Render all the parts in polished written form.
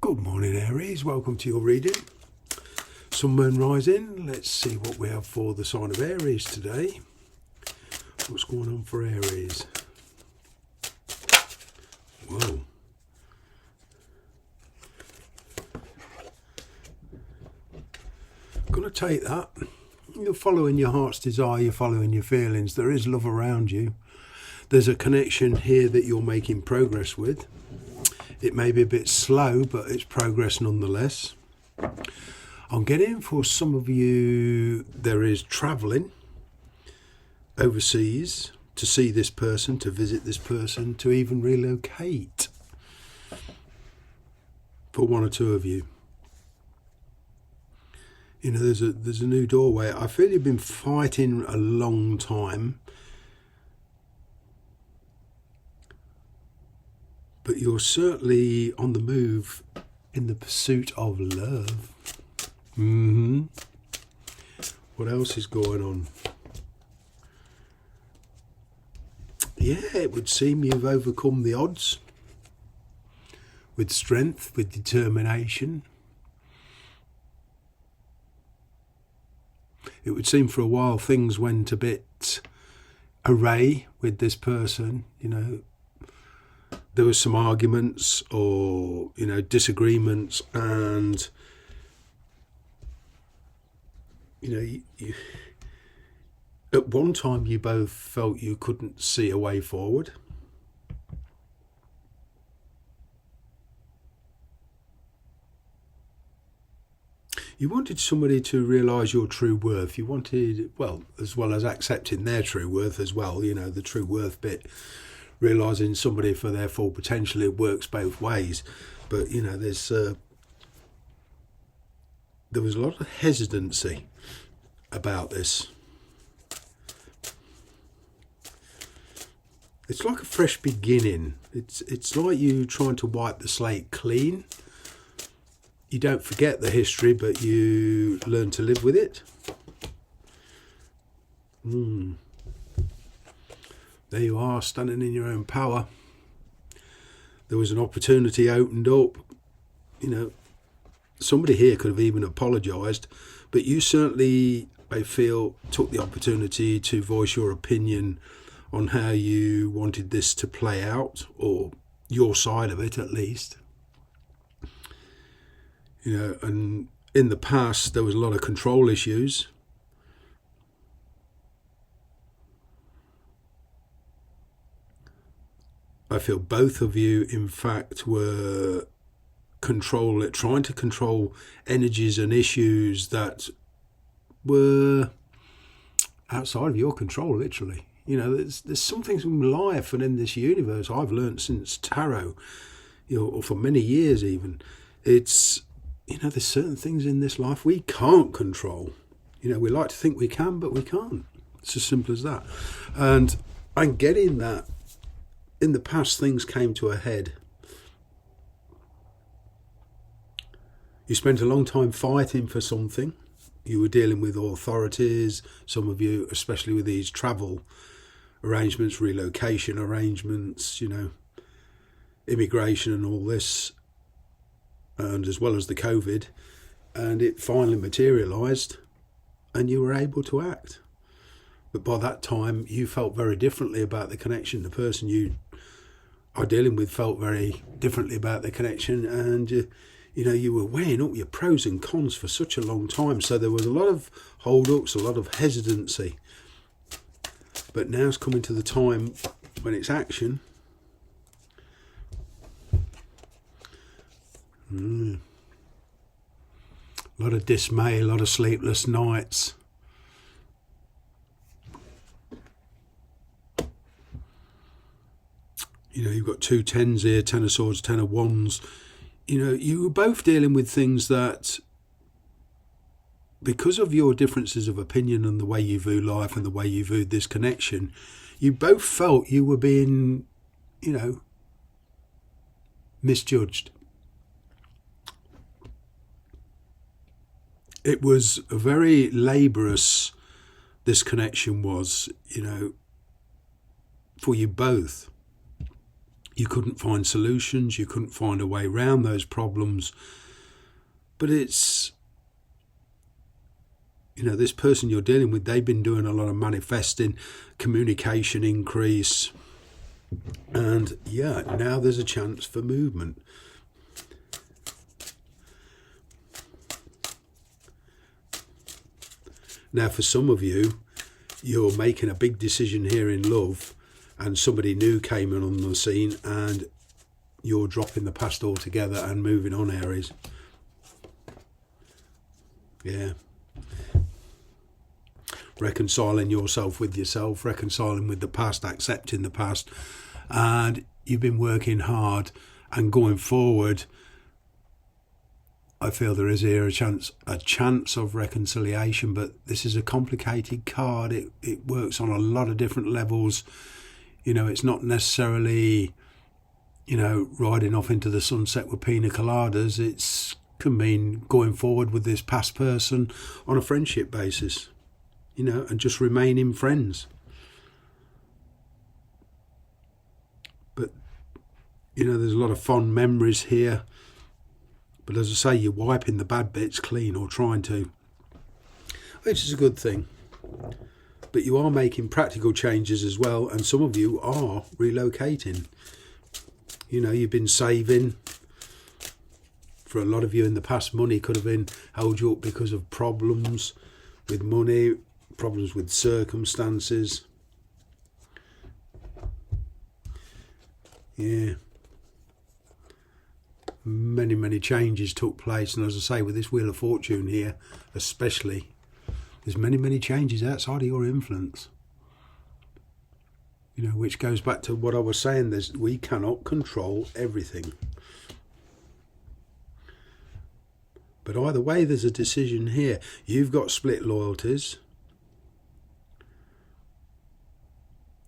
Good morning, Aries. Welcome to your reading. Sun, Moon, Rising. Let's see what we have for the sign of Aries today. What's going on for Aries? Whoa. Gonna take that. You're following your heart's desire, you're following your feelings. There is love around you. There's a connection here that you're making progress with. It may be a bit slow, but it's progress nonetheless. I'm getting for some of you, there is travelling overseas to see this person, to visit this person, to even relocate for one or two of you. You know, there's a new doorway. I feel you've been fighting a long time, but you're certainly on the move in the pursuit of love. What else is going on? Yeah, it would seem you've overcome the odds with strength, with determination. It would seem for a while things went a bit awry with this person, you know. There was some arguments or, you know, disagreements, and, you know, you at one time you both felt you couldn't see a way forward. You wanted somebody to realise your true worth. You wanted, well as accepting their true worth as well, you know, the true worth bit. Realising somebody for their full potential, it works both ways. But, you know, there was a lot of hesitancy about this. It's like a fresh beginning. It's like you trying to wipe the slate clean. You don't forget the history, but you learn to live with it. There you are, standing in your own power. There was an opportunity opened up. You know, somebody here could have even apologised, but you certainly, I feel, took the opportunity to voice your opinion on how you wanted this to play out, or your side of it at least. You know, and in the past there was a lot of control issues. I feel both of you, in fact, were trying to control energies and issues that were outside of your control, literally. You know, there's some things in life and in this universe I've learned since tarot, you know, or for many years even. It's, you know, there's certain things in this life we can't control. You know, we like to think we can, but we can't. It's as simple as that. And I'm getting that. In the past, things came to a head. You spent a long time fighting for something. You were dealing with authorities, some of you, especially with these travel arrangements, relocation arrangements, you know, immigration and all this, and as well as the COVID, and it finally materialised and you were able to act. But by that time, you felt very differently about the connection. The person you are dealing with felt very differently about the connection, and you know, you were weighing up your pros and cons for such a long time. So there was a lot of hold-ups, a lot of hesitancy. But now it's coming to the time when it's action. A lot of dismay, a lot of sleepless nights. You know, you've got two tens here, 10 of swords, 10 of wands. You know, you were both dealing with things that, because of your differences of opinion and the way you view life and the way you viewed this connection, you both felt you were being, you know, misjudged. It was very laborious, this connection was, you know, for you both. You couldn't find solutions, you couldn't find a way around those problems. But it's, you know, this person you're dealing with, they've been doing a lot of manifesting, communication increase. And yeah, now there's a chance for movement. Now, for some of you, you're making a big decision here in love, and somebody new came in on the scene, and you're dropping the past altogether and moving on, Aries. Yeah. Reconciling yourself with yourself, reconciling with the past, accepting the past. And you've been working hard, and going forward, I feel there is here a chance of reconciliation, but this is a complicated card. It works on a lot of different levels. You know, it's not necessarily, you know, riding off into the sunset with pina coladas. It can mean going forward with this past person on a friendship basis, you know, and just remaining friends. But, you know, there's a lot of fond memories here. But as I say, you're wiping the bad bits clean, or trying to, which is a good thing. But you are making practical changes as well, and some of you are relocating. You know, you've been saving. For a lot of you in the past, money could have been held you up because of problems with money, problems with circumstances. Yeah. Many changes took place, and as I say, with this Wheel of Fortune here especially, there's many changes outside of your influence, you know, which goes back to what I was saying. We cannot control everything, but either way there's a decision here. You've got split loyalties,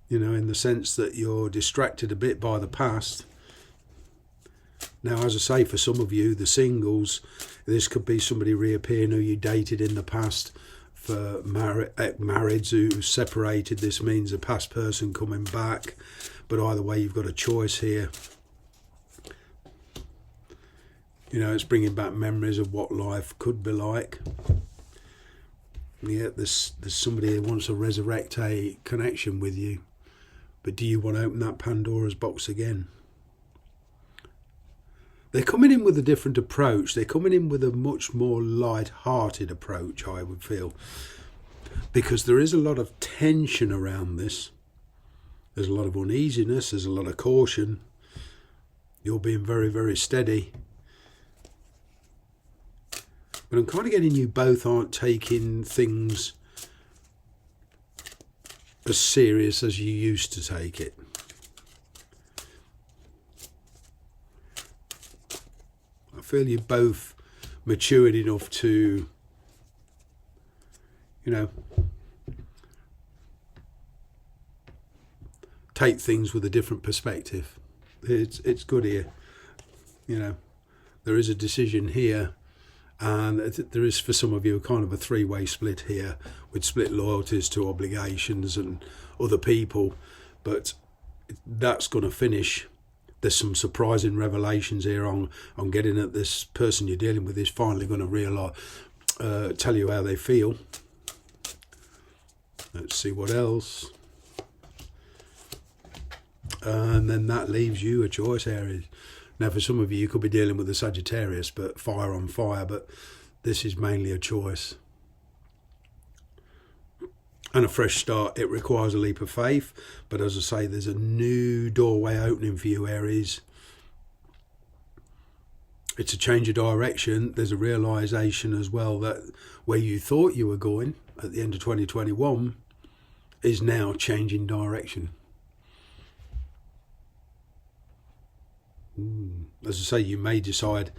you know, in the sense that you're distracted a bit by the past. Now, as I say, for some of you, the singles, this could be somebody reappearing who you dated in the past. For marrieds who separated, this means a past person coming back. But either way, you've got a choice here. You know, it's bringing back memories of what life could be like. Yeah, there's somebody who wants to resurrect a connection with you. But do you want to open that Pandora's box again? They're coming in with a different approach. They're coming in with a much more light-hearted approach, I would feel. Because there is a lot of tension around this. There's a lot of uneasiness. There's a lot of caution. You're being very steady. But I'm kind of getting you both aren't taking things as serious as you used to take it. I feel you're both matured enough to, you know, take things with a different perspective. It's good here. You know, there is a decision here, and there is, for some of you, kind of a three-way split here, with split loyalties to obligations and other people. But that's going to finish. There's some surprising revelations here on getting at this person you're dealing with is finally going to realise, tell you how they feel. Let's see what else. And then that leaves you a choice, Aries. Now, for some of you could be dealing with a Sagittarius, but fire on fire, but this is mainly a choice. And a fresh start. It requires a leap of faith, but as I say, there's a new doorway opening for you, Aries. It's a change of direction. There's a realisation as well that where you thought you were going at the end of 2021 is now changing direction. As I say, you may decide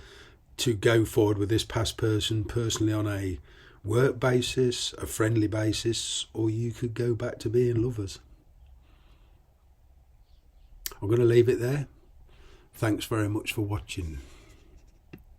to go forward with this past person personally on a work basis, a friendly basis, or you could go back to being lovers. I'm going to leave it there. Thanks very much for watching.